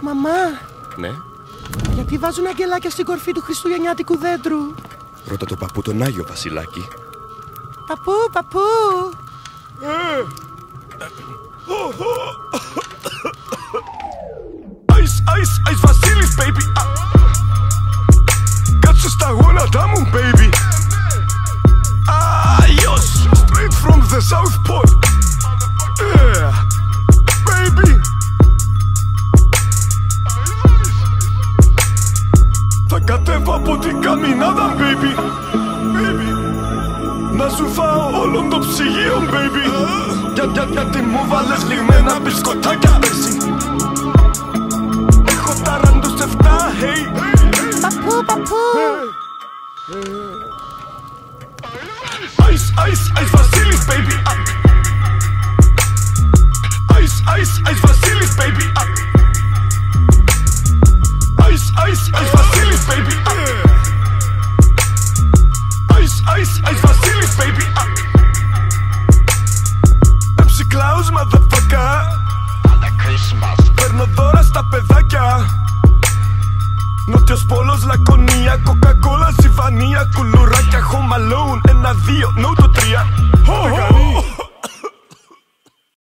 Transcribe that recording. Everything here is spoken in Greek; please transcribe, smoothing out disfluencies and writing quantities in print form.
Μαμά. Ναι. Γιατί βάζουν αγγελάκια στην κορφή του χριστουγεννιάτικου δέντρου? Ρώτα το παππού τον Άγιο Βασιλάκη. Παππού, παππού. Ice Βασίλης, baby. Κάτσε στα γόνατά μου, baby. Άγιος, straight from the South Pole. Yeah, baby. Θα κατέβω από την καμινάδα, baby. Να σου φάω όλο το ψυγείο, baby. Γιατί μου βάλες λιγμένα μπισκοτάκια πέρσι. Έχω ταραντούς 7, hey. Παππού, παππού. Ice Βασίλης, baby. Ice Βασίλης, baby. Ice Βασίλης, baby. Ice Βασίλης, baby. MC Klaus, motherfucker. Παίρνω δώρα στα παιδάκια. Νότιος Πόλος, Λακωνία, Κοκακόλα, Ζιβανία, κουλουράκια, Home Alone, 1-2, no